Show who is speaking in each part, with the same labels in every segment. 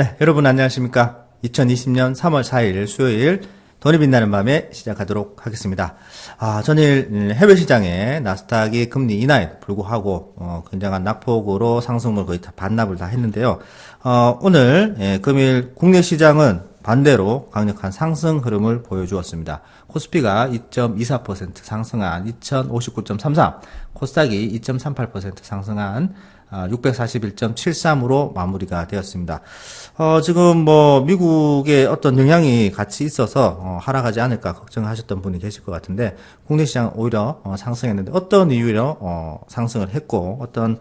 Speaker 1: 네, 여러분 안녕하십니까? 2020년 3월 4일 수요일 돈이 빛나는 밤에 시작하도록 하겠습니다. 전일 해외 시장에 나스닥이 금리 인하에 불구하고 굉장한 낙폭으로 상승을 거의 다 반납을 다 했는데요. 오늘 금일 국내 시장은 반대로 강력한 상승 흐름을 보여주었습니다. 코스피가 2.24% 상승한 2059.33, 코스닥이 2.38% 상승한 641.73으로 마무리가 되었습니다. 지금 미국의 어떤 영향이 같이 있어서 하락하지 않을까 걱정하셨던 분이 계실 것 같은데, 국내 시장 오히려 상승했는데 어떤 이유로 상승을 했고 어떤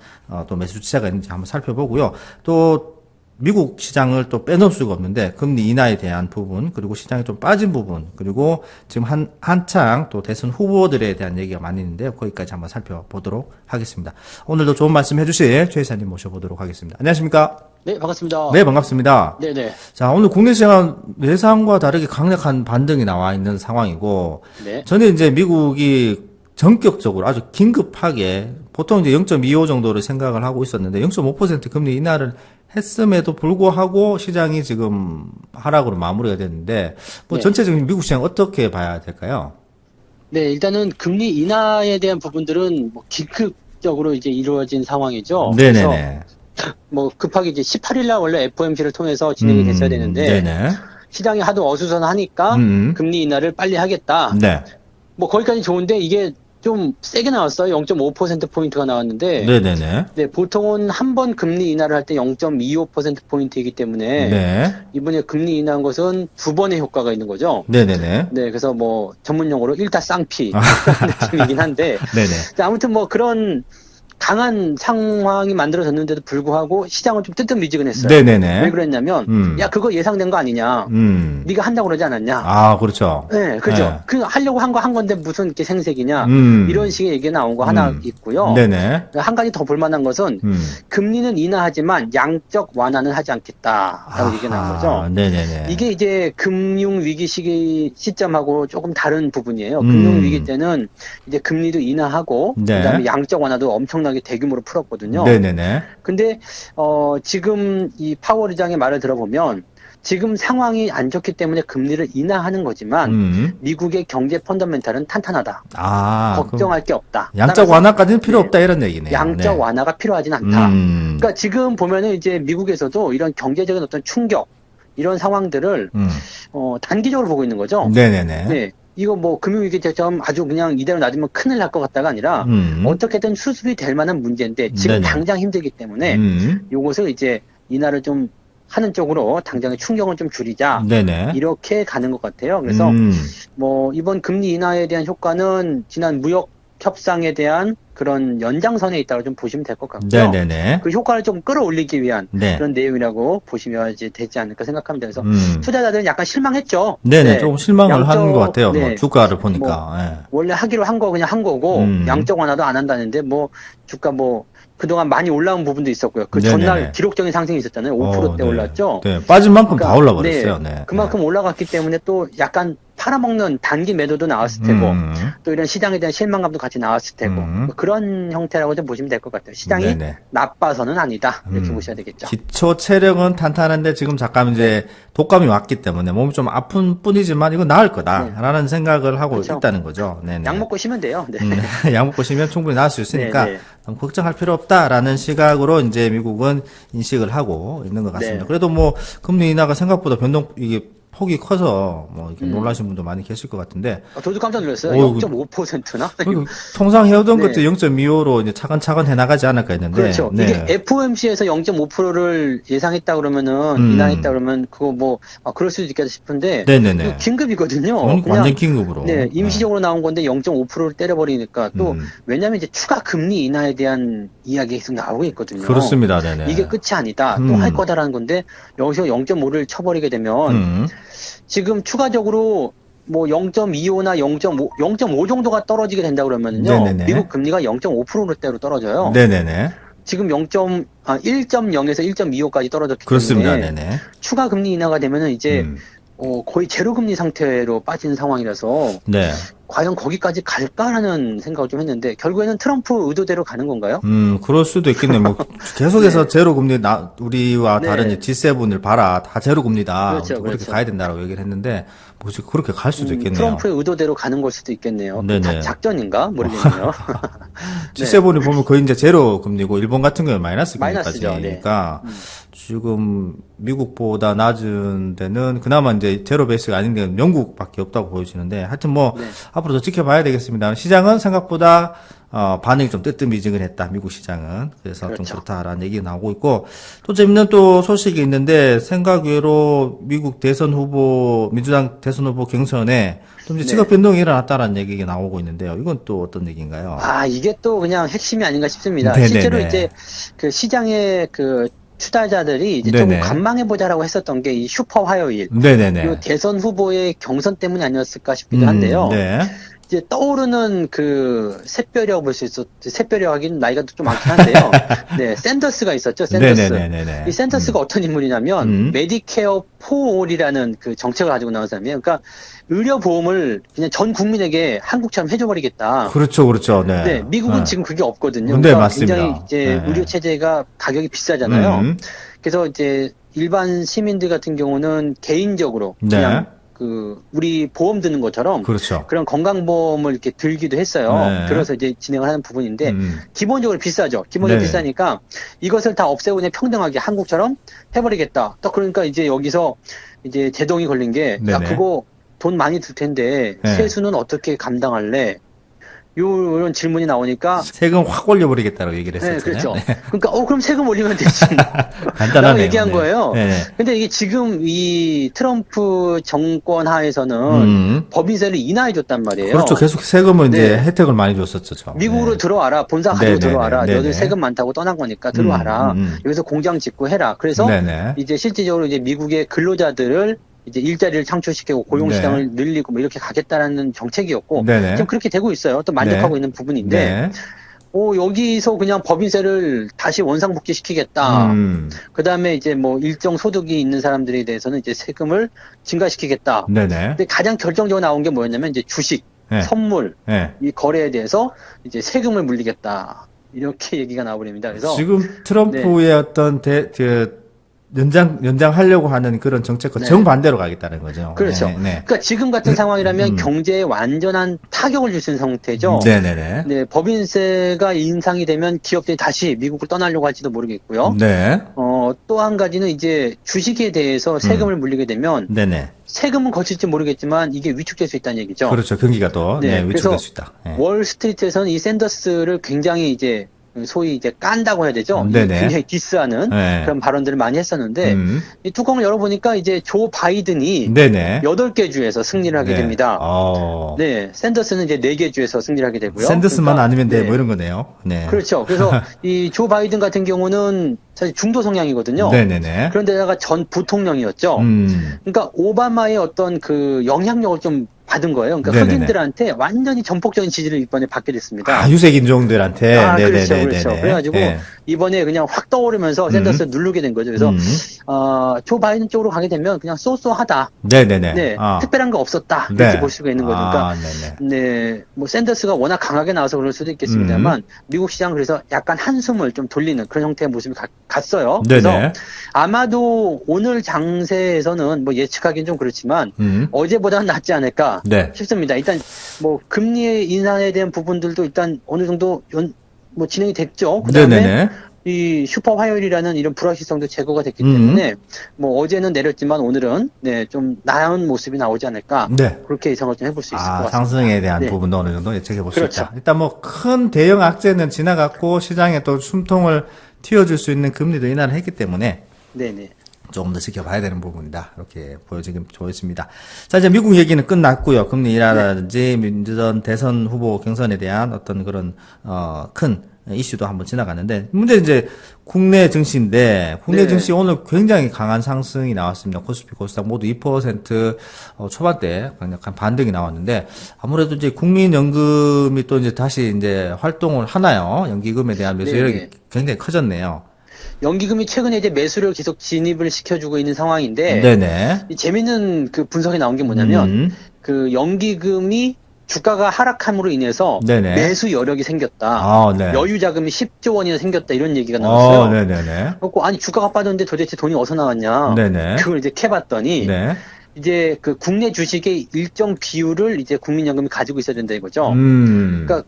Speaker 1: 또 매수 주체가 있는지 한번 살펴보고요. 또 미국 시장을 또 빼놓을 수가 없는데 금리 인하에 대한 부분, 그리고 시장이 좀 빠진 부분, 그리고 지금 한창 또 대선 후보들에 대한 얘기가 많이 있는데요. 거기까지 한번 살펴보도록 하겠습니다. 오늘도 좋은 말씀 해주실 최 이사님 모셔보도록 하겠습니다. 안녕하십니까?
Speaker 2: 네, 반갑습니다.
Speaker 1: 네, 반갑습니다.
Speaker 2: 네네.
Speaker 1: 자, 오늘 국내 시장은 예상과 다르게 강력한 반등이 나와 있는 상황이고,
Speaker 2: 네.
Speaker 1: 저는 이제 미국이 전격적으로 아주 긴급하게 보통 이제 0.25 정도를 생각을 하고 있었는데 0.5% 금리 인하를 했음에도 불구하고 시장이 지금 하락으로 마무리가 됐는데
Speaker 2: 네.
Speaker 1: 전체적인 미국 시장 어떻게 봐야 될까요?
Speaker 2: 네, 일단은 금리 인하에 대한 부분들은 긴급적으로 이제 이루어진 상황이죠.
Speaker 1: 네네네.
Speaker 2: 그래서 급하게 이제 18일 날 원래 FOMC를 통해서 진행이 됐어야 되는데
Speaker 1: 네네.
Speaker 2: 시장이 하도 어수선하니까 금리 인하를 빨리 하겠다.
Speaker 1: 네.
Speaker 2: 거기까지 좋은데 이게 좀 세게 나왔어요. 0.5%포인트가 나왔는데.
Speaker 1: 네네네.
Speaker 2: 네, 보통은 한 번 금리 인하를 할 때 0.25%포인트이기 때문에.
Speaker 1: 네.
Speaker 2: 이번에 금리 인하한 것은 두 번의 효과가 있는 거죠.
Speaker 1: 네네네.
Speaker 2: 네, 그래서 전문 용어로 일타쌍피 느낌이긴 한데.
Speaker 1: 네네.
Speaker 2: 아무튼 그런 강한 상황이 만들어졌는데도 불구하고 시장은 좀 뜨뜻미지근했어요.
Speaker 1: 네네네.
Speaker 2: 왜 그랬냐면, 야, 그거 예상된 거 아니냐. 네가 한다고 그러지 않았냐.
Speaker 1: 그렇죠.
Speaker 2: 네, 그죠.
Speaker 1: 네.
Speaker 2: 하려고 한 건데 무슨 이렇게 생색이냐. 이런 식의 얘기가 나온 거 하나 있고요.
Speaker 1: 네네.
Speaker 2: 한 가지 더 볼만한 것은 금리는 인하하지만 양적 완화는 하지 않겠다라고 얘기가 나온 거죠.
Speaker 1: 네네네.
Speaker 2: 이게 이제 금융 위기 시점하고 조금 다른 부분이에요. 금융 위기 때는 이제 금리도 인하하고
Speaker 1: 네.
Speaker 2: 그다음에 양적 완화도 엄청나게 대규모로 풀었거든요.
Speaker 1: 네네네.
Speaker 2: 근데 지금 이 파월 의장의 말을 들어보면 지금 상황이 안 좋기 때문에 금리를 인하하는 거지만 미국의 경제 펀더멘탈은 탄탄하다. 걱정할 게 없다.
Speaker 1: 양적 완화까지는 필요 없다 이런 얘기네요.
Speaker 2: 양적 완화가 필요하진 않다. 그러니까 지금 보면은 이제 미국에서도 이런 경제적인 어떤 충격 이런 상황들을 단기적으로 보고 있는 거죠.
Speaker 1: 네네네.
Speaker 2: 네. 이거 금융위기처럼 아주 그냥 이대로 놔두면 큰일 날 것 같다가 아니라 어떻게든 수습이 될 만한 문제인데 지금
Speaker 1: 네네.
Speaker 2: 당장 힘들기 때문에 요것을 이제 인하를 좀 하는 쪽으로 당장의 충격을 좀 줄이자.
Speaker 1: 네네.
Speaker 2: 이렇게 가는 것 같아요. 그래서 이번 금리 인하에 대한 효과는 지난 무역 협상에 대한 그런 연장선에 있다고 좀 보시면 될 것 같고요.
Speaker 1: 네네네.
Speaker 2: 그 효과를 좀 끌어올리기 위한
Speaker 1: 네.
Speaker 2: 그런 내용이라고 보시면 이제 되지 않을까 생각합니다. 그래서 투자자들은 약간 실망했죠.
Speaker 1: 네네. 조금 실망을 하는 것 같아요.
Speaker 2: 네.
Speaker 1: 주가를 보니까.
Speaker 2: 원래 하기로 한 거 그냥 한 거고 양적 완화도 안 한다는데 주가 그동안 많이 올라온 부분도 있었고요. 그
Speaker 1: 네네네.
Speaker 2: 전날 기록적인 상승이 있었잖아요. 5%대
Speaker 1: 네.
Speaker 2: 올랐죠.
Speaker 1: 네. 빠진 만큼 다 올라버렸어요. 네.
Speaker 2: 그만큼 올라갔기 때문에 또 약간 팔아먹는 단기 매도도 나왔을 테고 또 이런 시장에 대한 실망감도 같이 나왔을 테고 그런 형태라고 좀 보시면 될 것 같아요. 시장이
Speaker 1: 네네.
Speaker 2: 나빠서는 아니다. 이렇게 보셔야 되겠죠.
Speaker 1: 기초 체력은 탄탄한데 지금 잠깐 이제 독감이 왔기 때문에 몸이 좀 아픈 뿐이지만 이거 나을 거다라는 생각을 하고
Speaker 2: 그렇죠.
Speaker 1: 있다는 거죠. 네네.
Speaker 2: 약 먹고 쉬면 돼요. 네.
Speaker 1: 약 먹고 쉬면 충분히 나을 수 있으니까
Speaker 2: 네네.
Speaker 1: 걱정할 필요 없다라는 시각으로 이제 미국은 인식을 하고 있는 것 같습니다.
Speaker 2: 네.
Speaker 1: 그래도 금리 인하가 생각보다 이게 폭이 커서 이렇게 놀라신 분도 많이 계실 것 같은데.
Speaker 2: 저도 깜짝 놀랐어요. 0.5%나?
Speaker 1: 통상 해오던
Speaker 2: 네.
Speaker 1: 것도 0.25로 이제 차근차근 해나가지 않을까 했는데.
Speaker 2: 그렇죠.
Speaker 1: 네.
Speaker 2: 이게 FOMC에서 0.5%를 예상했다 그러면은, 인하했다 그러면, 그거 그럴 수도 있겠다 싶은데.
Speaker 1: 네네네.
Speaker 2: 긴급이거든요.
Speaker 1: 완전 긴급으로.
Speaker 2: 네, 임시적으로 나온 건데 0.5%를 때려버리니까 또, 왜냐면 이제 추가 금리 인하에 대한 이야기가 계속 나오고 있거든요.
Speaker 1: 그렇습니다. 네네.
Speaker 2: 이게 끝이 아니다. 또 할 거다라는 건데, 여기서 0.5를 쳐버리게 되면, 지금 추가적으로 0.25나 0.5 정도가 떨어지게 된다 그러면요.
Speaker 1: 네네네.
Speaker 2: 미국 금리가 0.5%대로 떨어져요.
Speaker 1: 네네네.
Speaker 2: 지금 1.0에서 1.25까지 떨어졌기
Speaker 1: 그렇습니다.
Speaker 2: 때문에
Speaker 1: 네네.
Speaker 2: 추가 금리 인하가 되면은 이제 거의 제로 금리 상태로 빠진 상황이라서
Speaker 1: 네.
Speaker 2: 과연 거기까지 갈까라는 생각을 좀 했는데 결국에는 트럼프 의도대로 가는 건가요?
Speaker 1: 그럴 수도 있겠네요. 뭐 계속해서
Speaker 2: 네.
Speaker 1: 제로 금리 우리와
Speaker 2: 네.
Speaker 1: 다른 G7을 봐라. 다 제로 금리다.
Speaker 2: 그렇죠,
Speaker 1: 그렇게
Speaker 2: 그렇죠.
Speaker 1: 가야 된다라고 얘기를 했는데 뭐 그렇게 갈 수도 있겠네요.
Speaker 2: 트럼프의 의도대로 가는 걸 수도 있겠네요.
Speaker 1: 네네.
Speaker 2: 작전인가? 모르겠네요.
Speaker 1: G7이 보면 거의 이제 제로 금리고 일본 같은 경우는 마이너스 금리까지.
Speaker 2: 마이너스죠. 네.
Speaker 1: 그러니까 지금 미국보다 낮은 데는 그나마 이제 제로 베이스가 아닌 데는 영국밖에 없다고 보여지는데 하여튼 뭐
Speaker 2: 네.
Speaker 1: 앞으로 더 지켜봐야 되겠습니다. 시장은 생각보다 반응이 좀 뜨뜻미지근했다. 미국 시장은. 그래서
Speaker 2: 그렇죠.
Speaker 1: 좀 그렇다라는 얘기가 나오고 있고 또 재밌는 또 소식이 있는데 생각 외로 미국 민주당 대선 후보 경선에 좀 이제 직업 변동이 일어났다라는 얘기가 나오고 있는데요. 이건 또 어떤 얘기인가요?
Speaker 2: 이게 또 그냥 핵심이 아닌가 싶습니다.
Speaker 1: 네네네.
Speaker 2: 실제로 이제 그 시장의 그 투자자들이 이제
Speaker 1: 네네.
Speaker 2: 좀 관망해보자라고 했었던 게 이 슈퍼 화요일.
Speaker 1: 네네네.
Speaker 2: 이 대선 후보의 경선 때문이 아니었을까 싶기도 한데요.
Speaker 1: 네.
Speaker 2: 이제 떠오르는 그 샛별이라고 볼 수 있었, 샛별이라고 하기는 나이가 좀 많긴 한데요. 네, 샌더스가 있었죠, 샌더스.
Speaker 1: 네네네네.
Speaker 2: 이 샌더스가 어떤 인물이냐면, 메디케어 포올이라는 그 정책을 가지고 나온 사람이에요. 그러니까 의료보험을 그냥 전 국민에게 한국처럼 해줘버리겠다.
Speaker 1: 그렇죠, 그렇죠. 네.
Speaker 2: 네, 미국은 지금 그게 없거든요.
Speaker 1: 네,
Speaker 2: 그러니까
Speaker 1: 맞습니다.
Speaker 2: 굉장히 이제
Speaker 1: 네.
Speaker 2: 의료 체제가 가격이 비싸잖아요. 그래서 이제 일반 시민들 같은 경우는 개인적으로 그냥 우리 보험 드는 것처럼
Speaker 1: 그렇죠.
Speaker 2: 그런 건강보험을 이렇게 들기도 했어요.
Speaker 1: 네.
Speaker 2: 들어서 이제 진행을 하는 부분인데 기본적으로 비싸죠. 기본적으로 비싸니까 이것을 다 없애고 그냥 평등하게 한국처럼 해버리겠다. 또 그러니까 이제 여기서 이제 제동이 걸린 게 야, 그거 돈 많이 들 텐데 세수는 어떻게 감당할래? 요런 질문이 나오니까
Speaker 1: 세금 확 올려버리겠다고 얘기를 했었잖아요.
Speaker 2: 네, 그렇죠. 그러니까 그럼 세금 올리면 되지.
Speaker 1: 간단하네요.
Speaker 2: 라고 얘기한 거예요.
Speaker 1: 네.
Speaker 2: 근데 이게 지금 이 트럼프 정권 하에서는 법인세를 인하해 줬단 말이에요.
Speaker 1: 그렇죠. 계속 세금을 이제 혜택을 많이 줬었죠.
Speaker 2: 미국으로 들어와라. 본사 가지고 들어와라. 너희들 세금 많다고 떠난 거니까 들어와라. 여기서 공장 짓고 해라. 그래서 이제 실질적으로 이제 미국의 근로자들을 이제 일자리를 창출시키고 고용시장을 늘리고 뭐 이렇게 가겠다라는 정책이었고 지금 그렇게 되고 있어요. 또 만족하고 있는 부분인데 여기서 그냥 법인세를 다시 원상복귀시키겠다. 그 다음에 이제 뭐 일정 소득이 있는 사람들에 대해서는 이제 세금을 증가시키겠다. 근데 가장 결정적으로 나온 게 뭐였냐면 이제 주식, 선물, 이 거래에 대해서 이제 세금을 물리겠다. 이렇게 얘기가 나와버립니다. 그래서
Speaker 1: 지금 트럼프의 어떤 연장하려고 하는 그런 정책과 정반대로 가겠다는 거죠.
Speaker 2: 그렇죠. 그러니까 지금 같은 상황이라면 경제에 완전한 타격을 줄 수 있는 상태죠. 네, 법인세가 인상이 되면 기업들이 다시 미국을 떠나려고 할지도 모르겠고요. 또 한 가지는 이제 주식에 대해서 세금을 물리게 되면 세금은 거칠지 모르겠지만 이게 위축될 수 있다는 얘기죠.
Speaker 1: 그렇죠. 경기가 또 위축될 수 있다.
Speaker 2: 월스트리트에서는 이 샌더스를 굉장히 이제 소위 이제 깐다고 해야 되죠. 굉장히 디스하는 그런 발언들을 많이 했었는데 이 뚜껑을 열어보니까 이제 조 바이든이 8개 주에서 승리를 하게 됩니다. 샌더스는 이제 4개 주에서 승리를 하게 되고요.
Speaker 1: 샌더스만 그러니까, 아니면 돼 뭐 이런 거네요.
Speaker 2: 그렇죠. 그래서 이 조 바이든 같은 경우는 사실 중도 성향이거든요. 그런데다가 전 부통령이었죠. 그러니까 오바마의 어떤 그 영향력을 좀 받은 거예요. 그러니까 흑인들한테 완전히 전폭적인 지지를 이번에 받게 됐습니다.
Speaker 1: 유색 인종들한테.
Speaker 2: 그렇죠, 그렇죠. 그래가지고 이번에 그냥 확 떠오르면서 샌더스를 누르게 된 거죠. 그래서 조 바이든 쪽으로 가게 되면 그냥 쏘쏘하다. 특별한 거 없었다. 이렇게 볼 수가 있는 거니까. 뭐 샌더스가 워낙 강하게 나와서 그럴 수도 있겠습니다만 미국 시장 그래서 약간 한숨을 좀 돌리는 그런 형태의 모습이 갔어요. 그래서 아마도 오늘 장세에서는 뭐 예측하기는 좀 그렇지만 어제보다는 낫지 않을까 싶습니다. 일단 뭐 금리 인상에 대한 부분들도 일단 어느 정도 뭐 진행이 됐죠. 그다음에 이 슈퍼 화요일이라는 이런 불확실성도 제거가 됐기 때문에 뭐 어제는 내렸지만 오늘은 좀 나은 모습이 나오지 않을까 그렇게 예상을 좀 해볼 수 있을 것 같습니다.
Speaker 1: 상승에 대한 부분도 어느 정도 예측해 볼 수 있다. 일단 뭐 큰 대형 악재는 지나갔고 시장에 또 숨통을 틔워줄 수 있는 금리도 인하를 했기 때문에 조금 더 지켜봐야 되는 부분이다. 이렇게 보여지긴 보였습니다. 자, 이제 미국 얘기는 끝났고요. 금리 인하라든지 민주당 대선 후보 경선에 대한 어떤 그런 큰 이슈도 한번 지나갔는데 문제는 이제 국내 증시인데 국내 증시 오늘 굉장히 강한 상승이 나왔습니다. 코스피 코스닥 모두 2% 초반대 강력한 반등이 나왔는데 아무래도 이제 국민연금이 또 이제 다시 이제 활동을 하나요? 연기금에 대한 매수력이 굉장히 커졌네요.
Speaker 2: 연기금이 최근에 이제 매수를 계속 진입을 시켜주고 있는 상황인데 재미있는 그 분석이 나온 게 뭐냐면 그 연기금이 주가가 하락함으로 인해서
Speaker 1: 네네.
Speaker 2: 매수 여력이 생겼다.
Speaker 1: 네.
Speaker 2: 여유 자금이 10조 원이나 생겼다. 이런 얘기가 나왔어요.
Speaker 1: 네네네.
Speaker 2: 그래서 아니 주가가 빠졌는데 도대체 돈이 어디서 나왔냐.
Speaker 1: 네네.
Speaker 2: 그걸 이제 캐봤더니
Speaker 1: 네.
Speaker 2: 이제 그 국내 주식의 일정 비율을 이제 국민연금이 가지고 있어야 된다 이거죠. 그러니까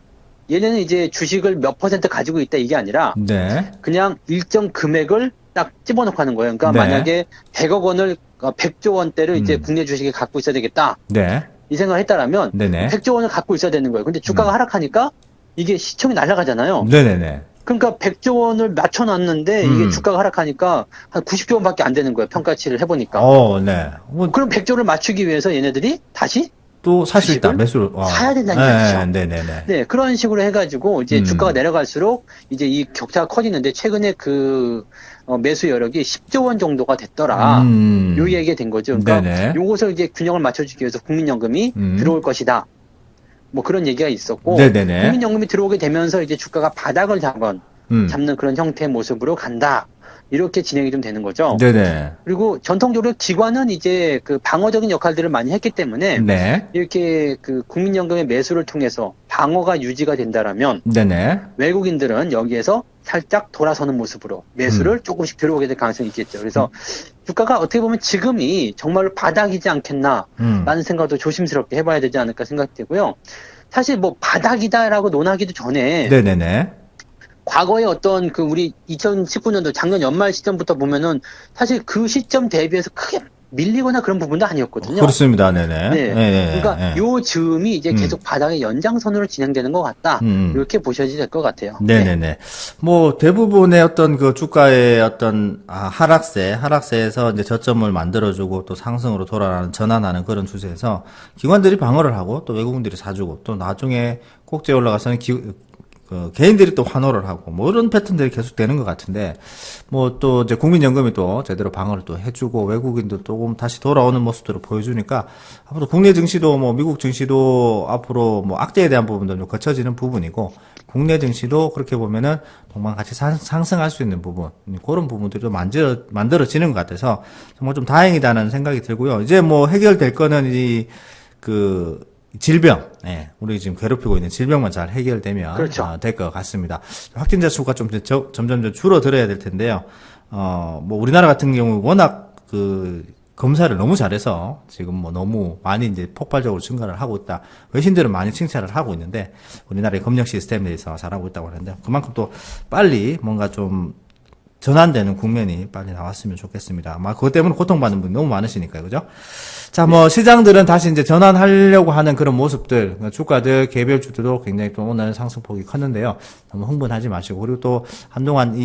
Speaker 2: 얘네는 이제 주식을 몇 % 가지고 있다 이게 아니라
Speaker 1: 네.
Speaker 2: 그냥 일정 금액을 딱 집어넣고 하는 거예요. 그러니까
Speaker 1: 네.
Speaker 2: 만약에 100억 원을 100조 원대를 이제 국내 주식에 갖고 있어야 되겠다.
Speaker 1: 네.
Speaker 2: 이 생각을 했다라면
Speaker 1: 네네.
Speaker 2: 100조 원을 갖고 있어야 되는 거예요. 근데 주가가 하락하니까 이게 시총이 날아가잖아요.
Speaker 1: 네네네.
Speaker 2: 그러니까 100조 원을 맞춰놨는데 이게 주가가 하락하니까 한 90조 원밖에 안 되는 거예요. 평가치를 해보니까.
Speaker 1: 네.
Speaker 2: 그럼 100조를 맞추기 위해서 얘네들이 다시
Speaker 1: 또 살 수 있다. 매수를
Speaker 2: 사야 된다는 얘기죠.
Speaker 1: 네네네.
Speaker 2: 네, 그런 식으로 해가지고 이제 주가가 내려갈수록 이제 이 격차가 커지는데 최근에 그 매수 여력이 10조 원 정도가 됐더라. 요 얘기가 된 거죠. 그러니까
Speaker 1: 네네.
Speaker 2: 요것을 이제 균형을 맞춰주기 위해서 국민연금이 들어올 것이다. 뭐 그런 얘기가 있었고
Speaker 1: 네네네.
Speaker 2: 국민연금이 들어오게 되면서 이제 주가가 바닥을 잡는 그런 형태의 모습으로 간다. 이렇게 진행이 좀 되는 거죠.
Speaker 1: 네네.
Speaker 2: 그리고 전통적으로 기관은 이제 그 방어적인 역할들을 많이 했기 때문에
Speaker 1: 네.
Speaker 2: 이렇게 그 국민연금의 매수를 통해서 방어가 유지가 된다라면
Speaker 1: 네네.
Speaker 2: 외국인들은 여기에서 살짝 돌아서는 모습으로 매수를 조금씩 들어오게 될 가능성이 있겠죠. 그래서 주가가 어떻게 보면 지금이 정말로 바닥이지 않겠나라는 생각도 조심스럽게 해봐야 되지 않을까 생각되고요. 사실 뭐 바닥이다라고 논하기도 전에
Speaker 1: 네네네.
Speaker 2: 과거에 어떤 그 우리 2019년도 작년 연말 시점부터 보면은 사실 그 시점 대비해서 크게 밀리거나 그런 부분도 아니었거든요.
Speaker 1: 그렇습니다. 네네.
Speaker 2: 네.
Speaker 1: 네네.
Speaker 2: 그러니까 요 즈음이 이제 계속 바닥의 연장선으로 진행되는 것 같다. 이렇게 보셔야 될 것 같아요.
Speaker 1: 네네네.
Speaker 2: 네.
Speaker 1: 뭐 대부분의 어떤 그 주가의 어떤 하락세에서 이제 저점을 만들어주고 또 상승으로 전환하는 그런 추세에서 기관들이 방어를 하고 또 외국인들이 사주고 또 나중에 꼭지에 올라가서는 개인들이 또 환호를 하고 뭐 이런 패턴들이 계속 되는 것 같은데 뭐 또 이제 국민연금이 또 제대로 방어를 또 해주고 외국인도 조금 다시 돌아오는 모습들을 보여주니까 앞으로 국내 증시도 뭐 미국 증시도 앞으로 뭐 악재에 대한 부분도 좀 거쳐지는 부분이고 국내 증시도 그렇게 보면은 동반 같이 상승할 수 있는 부분 그런 부분들이 좀 만들어지는 것 같아서 정말 좀 다행이다는 생각이 들고요. 이제 뭐 해결될 거는 질병, 우리 지금 괴롭히고 있는 질병만 잘 해결되면
Speaker 2: 그렇죠.
Speaker 1: 될 것 같습니다. 확진자 수가 좀 점점 줄어들어야 될 텐데요. 뭐 우리나라 같은 경우 워낙 그 검사를 너무 잘해서 지금 뭐 너무 많이 이제 폭발적으로 증가를 하고 있다. 외신들은 많이 칭찬을 하고 있는데 우리나라의 검역 시스템에 대해서 잘하고 있다고 하는데 그만큼 또 빨리 뭔가 좀 전환되는 국면이 빨리 나왔으면 좋겠습니다. 아마 그것 때문에 고통받는 분이 너무 많으시니까요. 그죠? 자, 뭐, 시장들은 다시 이제 전환하려고 하는 그런 모습들, 주가들, 개별주들도 굉장히 또 오늘 상승폭이 컸는데요. 너무 흥분하지 마시고, 그리고 또 한동안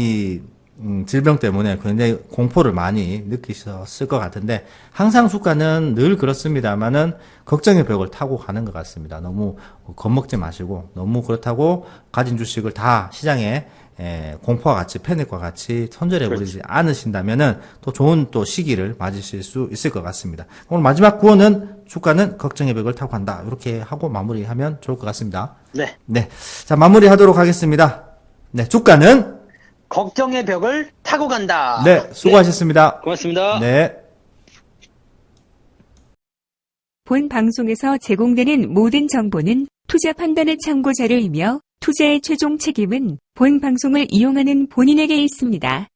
Speaker 1: 질병 때문에 굉장히 공포를 많이 느끼셨을 것 같은데, 항상 주가는 늘 그렇습니다만은, 걱정의 벽을 타고 가는 것 같습니다. 너무 겁먹지 마시고, 너무 그렇다고 가진 주식을 다 시장에 공포와 같이 패닉과 같이 손절해버리지 않으신다면은 또 좋은 또 시기를 맞으실 수 있을 것 같습니다. 오늘 마지막 구호는 주가는 걱정의 벽을 타고 간다. 이렇게 하고 마무리하면 좋을 것 같습니다.
Speaker 2: 네.
Speaker 1: 네. 자, 마무리하도록 하겠습니다. 네. 주가는
Speaker 2: 걱정의 벽을 타고 간다.
Speaker 1: 네. 수고하셨습니다.
Speaker 2: 네. 고맙습니다.
Speaker 1: 네.
Speaker 3: 본 방송에서 제공되는 모든 정보는 투자 판단의 참고 자료이며 투자의 최종 책임은 본 방송을 이용하는 본인에게 있습니다.